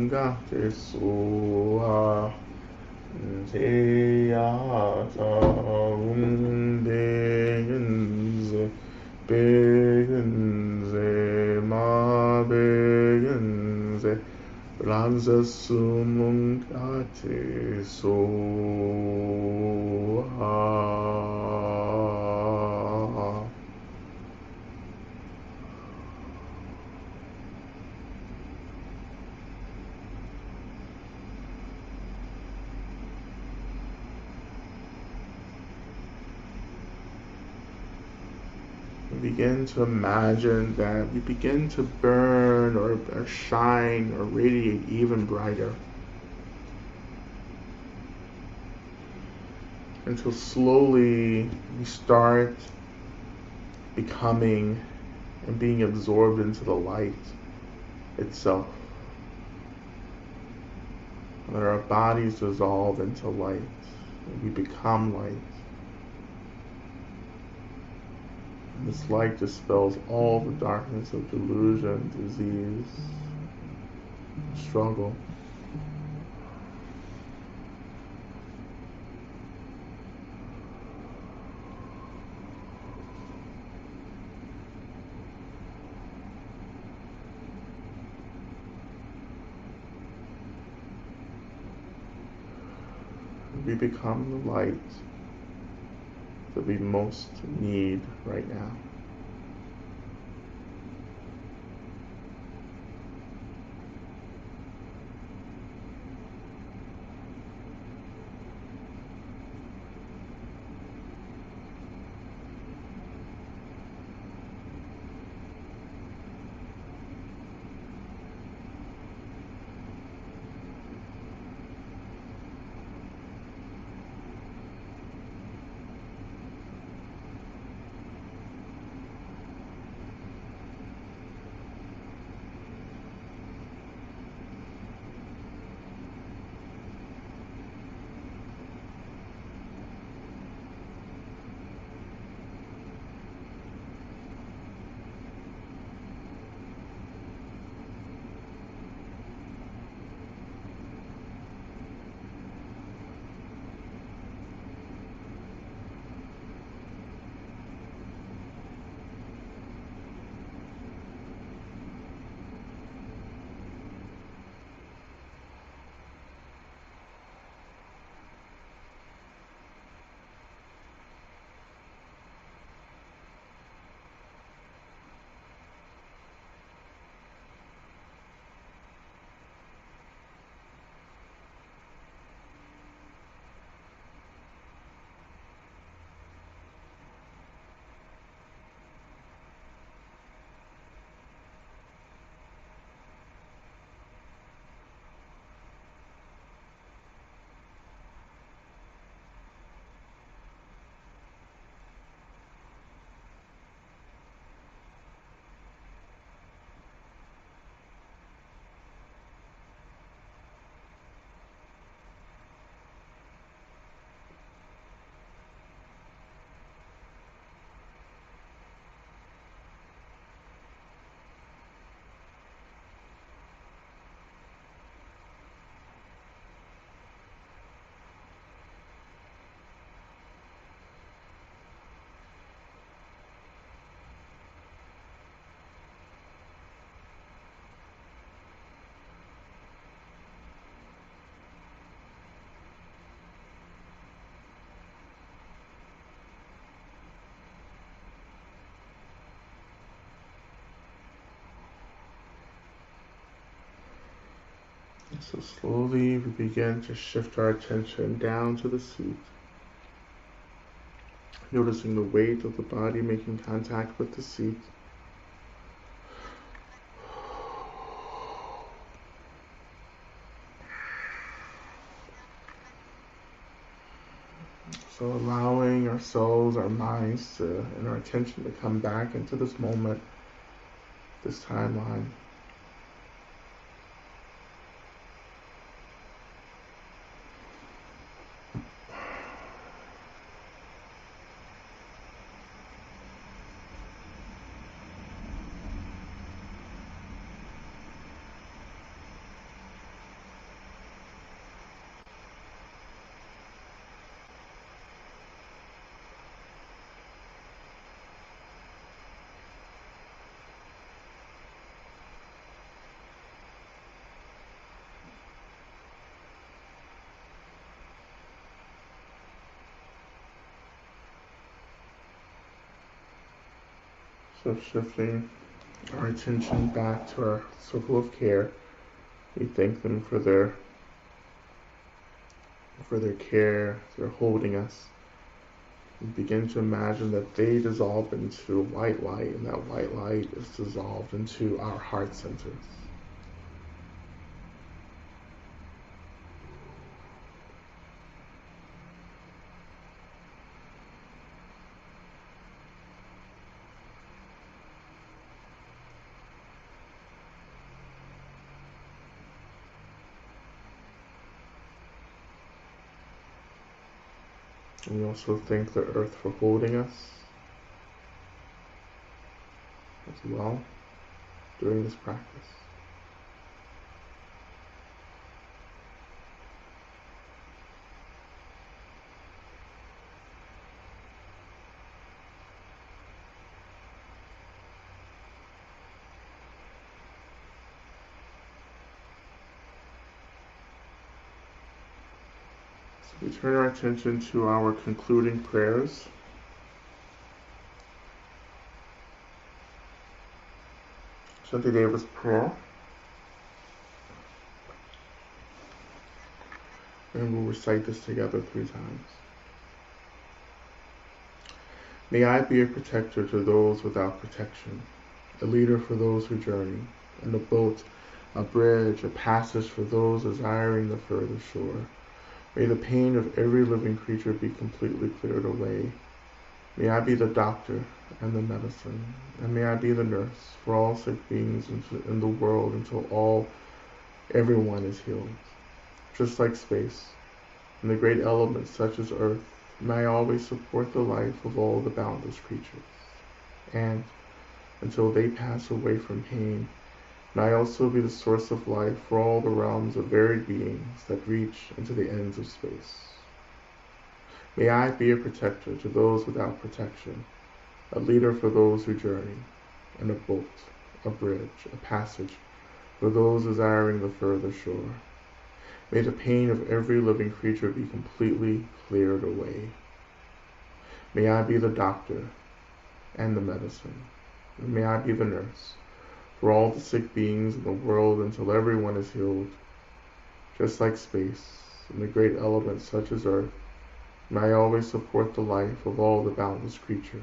te soha te ata begenze begenze ma begenze Ranza sumungate soha. Begin to imagine that we begin to burn or shine or radiate even brighter until slowly we start becoming and being absorbed into the light itself. And that our bodies dissolve into light and we become light. This light dispels all the darkness of delusion, disease, struggle. We become the light that we most need right now. So slowly we begin to shift our attention down to the seat, noticing the weight of the body making contact with the seat. So allowing ourselves, our minds and our attention to come back into this moment, this timeline. So shifting our attention back to our circle of care, we thank them for their care, their holding us. We begin to imagine that they dissolve into white light, and that white light is dissolved into our heart centers. And we also thank the earth for holding us as well during this practice. So we turn our attention to our concluding prayers. Shantideva's prayer. And we'll recite this together 3 times. May I be a protector to those without protection, a leader for those who journey, and a boat, a bridge, a passage for those desiring the further shore. May the pain of every living creature be completely cleared away. May I be the doctor and the medicine, and may I be the nurse for all sick beings in the world until everyone is healed. Just like space, and the great elements such as earth, may I always support the life of all the boundless creatures. And, until they pass away from pain, may I also be the source of life for all the realms of varied beings that reach into the ends of space. May I be a protector to those without protection, a leader for those who journey, and a boat, a bridge, a passage for those desiring the further shore. May the pain of every living creature be completely cleared away. May I be the doctor and the medicine, and may I be the nurse for all the sick beings in the world until everyone is healed. Just like space and the great elements such as earth, may I always support the life of all the boundless creatures.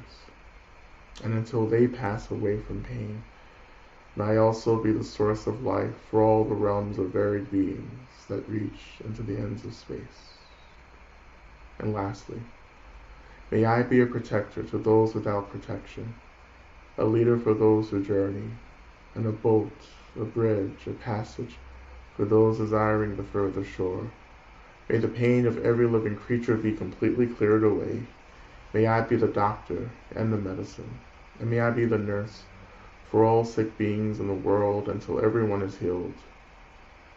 And until they pass away from pain, may I also be the source of life for all the realms of varied beings that reach into the ends of space. And lastly, may I be a protector to those without protection, a leader for those who journey, and a boat, a bridge, a passage for those desiring the further shore. May the pain of every living creature be completely cleared away. May I be the doctor and the medicine, and may I be the nurse for all sick beings in the world until everyone is healed.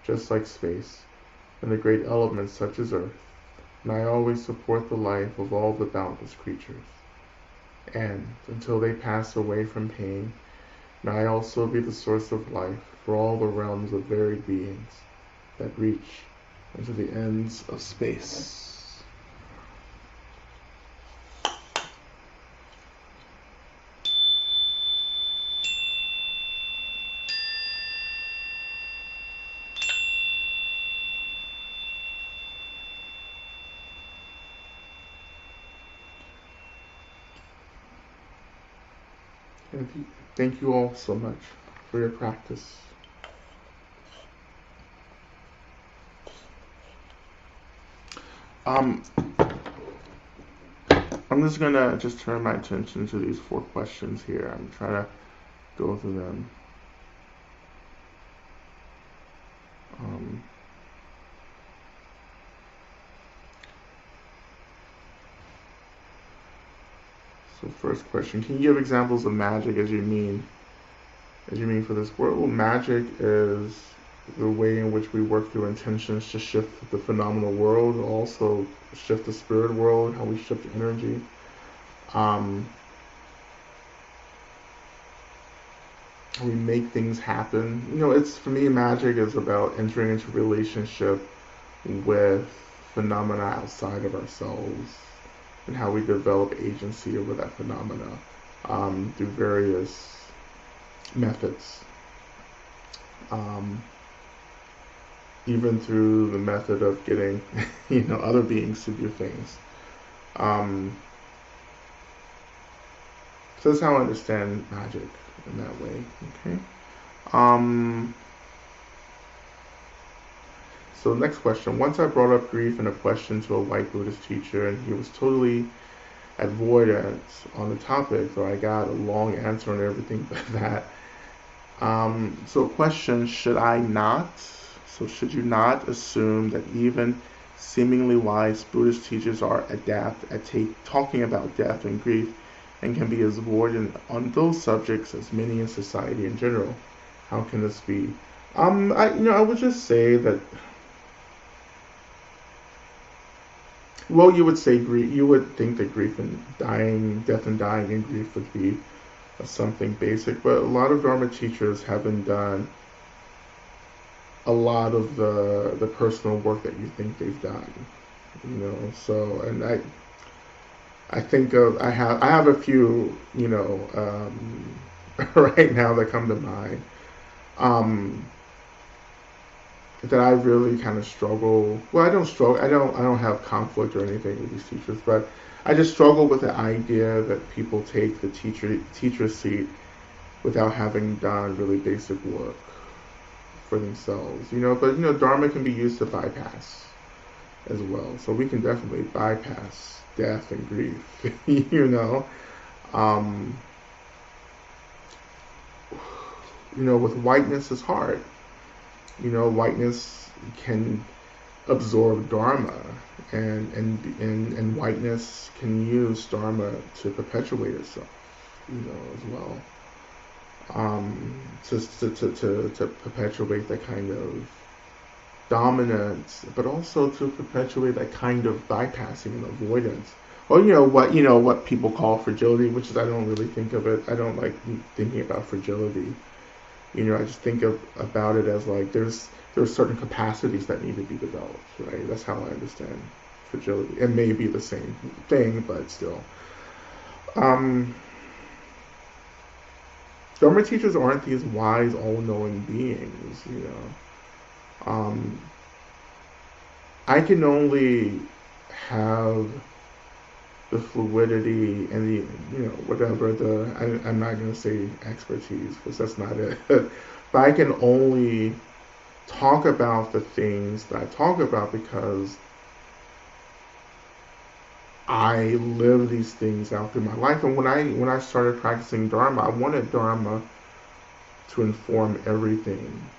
Just like space and the great elements such as earth, may I always support the life of all the boundless creatures. And until they pass away from pain, may I also be the source of life for all the realms of varied beings that reach into the ends of space. And thank you all so much for your practice. I'm just gonna turn my attention to these 4 questions here. I'm trying to go through them. So first question, can you give examples of magic as you mean for this world? Well, magic is the way in which we work through intentions to shift the phenomenal world, also shift the spirit world, how we shift energy. We make things happen. It's, for me, magic is about entering into relationship with phenomena outside of ourselves and how we develop agency over that phenomena. through various methods, um, even through the method of getting, other beings to do things. Um, so that's how I understand magic in that way. Okay. Um, so next question. Once I brought up grief in a question to a white Buddhist teacher, and he was totally avoidant on the topic, so I got a long answer on everything but that. So question, should you not assume that even seemingly wise Buddhist teachers are adept at talking about death and grief and can be as avoidant on those subjects as many in society in general? How can this be? I would just say that, well, you would say grief, you would think that death and dying and grief would be something basic, but a lot of Dharma teachers haven't done a lot of the personal work that you think they've done. So, and I have a few, right now that come to mind, um, that I really kind of struggle. Well, I don't struggle. I don't have conflict or anything with these teachers, but I just struggle with the idea that people take the teacher seat without having done really basic work for themselves. But Dharma can be used to bypass as well. So we can definitely bypass death and grief. Um, with whiteness is hard. Whiteness can absorb Dharma, and whiteness can use Dharma to perpetuate itself, as well. To perpetuate that kind of dominance, but also to perpetuate that kind of bypassing and avoidance. Or what people call fragility, which is, I don't really think of it. I don't like thinking about fragility. I just think about it as like there's certain capacities that need to be developed, right? That's how I understand fragility. It may be the same thing, but still. Dharma teachers aren't these wise, all-knowing beings, I can only have the fluidity and I'm not going to say expertise because that's not it, but I can only talk about the things that I talk about because I live these things out through my life. And when I started practicing Dharma, I wanted Dharma to inform everything,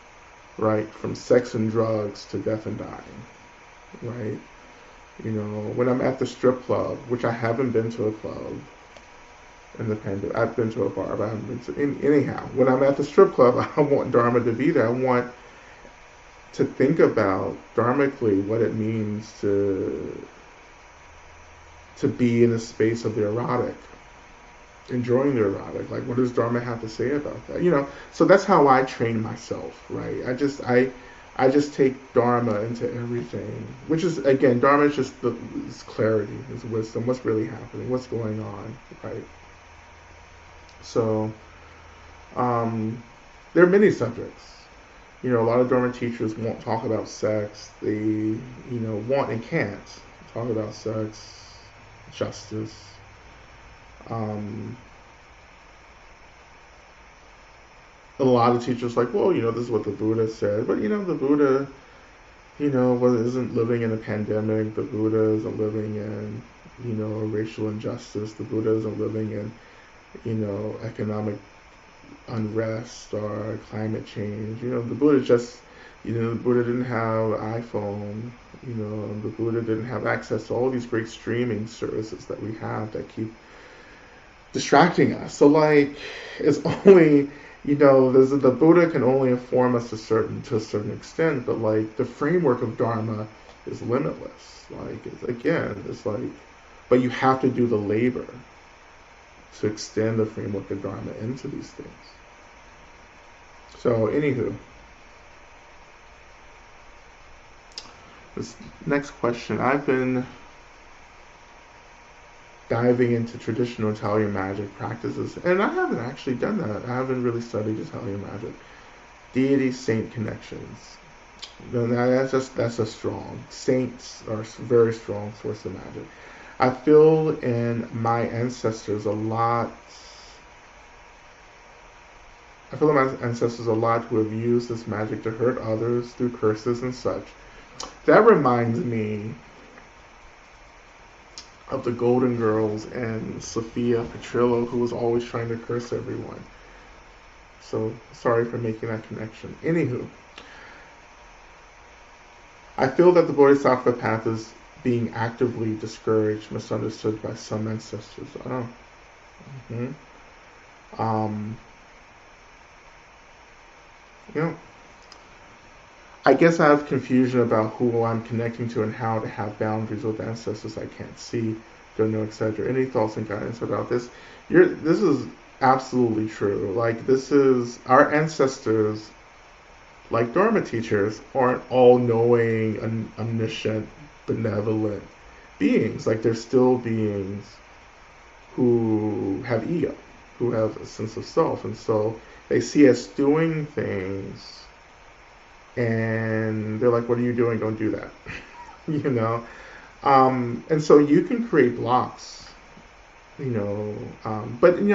right? From sex and drugs to death and dying, right? When I'm at the strip club, which I haven't been to a club in the pandemic. I've been to a bar, but I haven't been to anyhow. When I'm at the strip club, I want Dharma to be there. I want to think about dharmically what it means to be in the space of the erotic, enjoying the erotic. Like, what does Dharma have to say about that? So that's how I train myself, right? I just take Dharma into everything, which is, again, Dharma is just it's clarity, is wisdom, what's really happening, what's going on, right? So, there are many subjects. A lot of Dharma teachers won't talk about sex. They, want and can't talk about sex, justice. A lot of teachers like, well, this is what the Buddha said, but the Buddha, isn't living in a pandemic. The Buddha isn't living in, racial injustice. The Buddha isn't living in, economic unrest or climate change. The Buddha just, the Buddha didn't have an iPhone. The Buddha didn't have access to all these great streaming services that we have that keep distracting us. So, like, it's only, the Buddha can only inform us to a certain extent, but like the framework of Dharma is limitless. Like, it's like, but you have to do the labor to extend the framework of Dharma into these things. So, anywho, this next question, I've been diving into traditional Italian magic practices. And I haven't actually done that. I haven't really studied Italian magic. Deity saint connections. That's a strong. Saints are a very strong source of magic. I feel in my ancestors a lot. I feel in my ancestors a lot who have used this magic to hurt others through curses and such. That reminds me of the Golden Girls and Sophia Petrillo, who was always trying to curse everyone. So sorry for making that connection. Anywho, I feel that the Bodhisattva path is being actively discouraged, misunderstood by some ancestors. Oh. You know, I guess I have confusion about who I'm connecting to and how to have boundaries with ancestors I can't see, don't know, etc. Any thoughts and guidance about this? This is absolutely true. Like, this is our ancestors, like Dharma teachers, aren't all-knowing, omniscient, benevolent beings. Like, they're still beings who have ego, who have a sense of self, and so they see us doing things, and they're like, "What are you doing? Don't do that," you know. And so you can create blocks, but and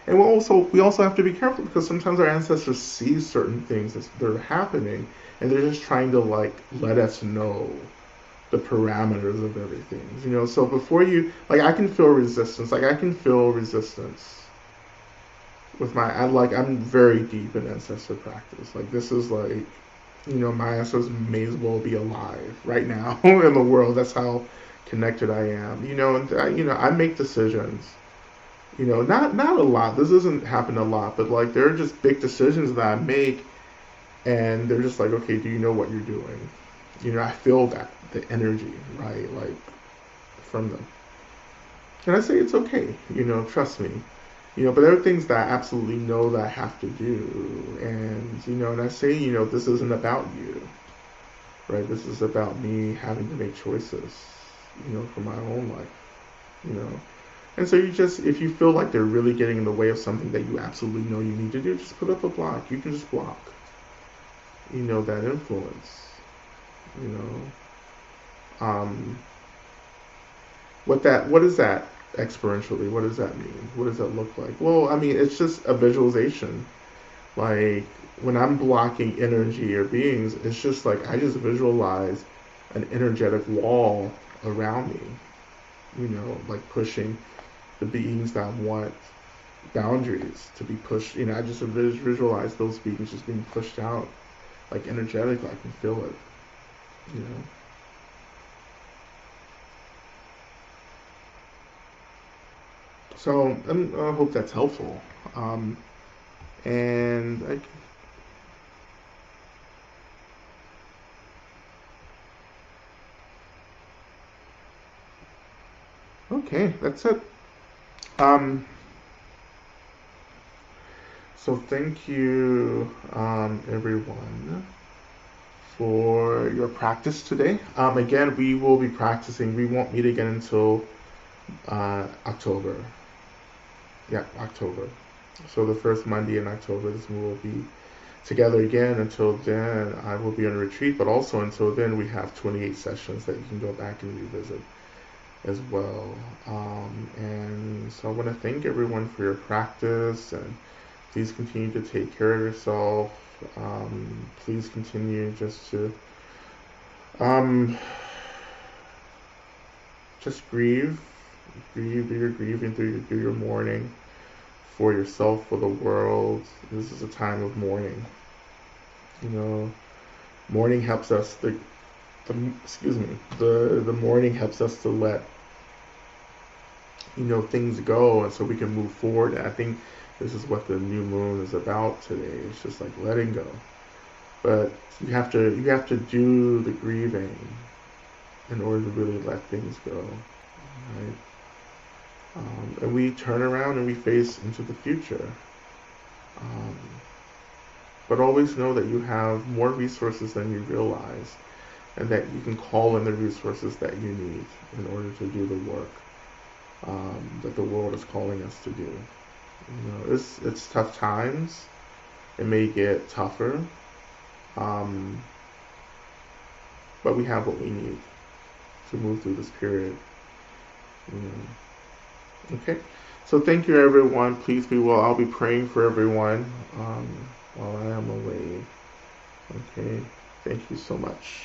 we also have to be careful because sometimes our ancestors see certain things that are happening, and they're just trying to like let us know the parameters of everything, So before you, like, I can feel resistance. Like, I can feel resistance with I'm very deep in ancestor practice. Like, this is like, my ancestors may as well be alive right now in the world. That's how connected I am. And I make decisions. Not a lot. This doesn't happen a lot, but like there are just big decisions that I make, and they're just like, okay, do you know what you're doing? I feel the energy, right, like from them, and I say it's okay. Trust me. But there are things that I absolutely know that I have to do, and I say, this isn't about you, right? This is about me having to make choices, for my own life, And so if you feel like they're really getting in the way of something that you absolutely know you need to do, just put up a block. You can just block, that influence, what is that experientially? What does that mean? What does that look like? Well, I mean, it's just a visualization. Like, when I'm blocking energy or beings, it's just like I just visualize an energetic wall around me, like pushing the beings that want boundaries to be pushed. I just visualize those beings just being pushed out, like energetically. I can feel it, So I hope that's helpful. And okay, that's it. So thank you, everyone, for your practice today. Again, we will be practicing. We won't meet again until October. Yeah, October. So the first Monday in October, we will be together again. Until then, I will be on retreat, but also until then, we have 28 sessions that you can go back and revisit as well. And so I want to thank everyone for your practice, and please continue to take care of yourself. Please continue just to just grieve. You're grieving through your mourning for yourself, for the world. This is a time of mourning. Mourning helps us. The mourning helps us to let things go, and so we can move forward. And I think this is what the new moon is about today. It's just like letting go. But you have to do the grieving in order to really let things go, right? And we turn around and we face into the future. But always know that you have more resources than you realize, and that you can call in the resources that you need in order to do the work. that the world is calling us to do. It's tough times. It may get tougher, but we have what we need to move through this period. Okay, so thank you, everyone. Please be well. I'll be praying for everyone while I am away. Okay, thank you so much.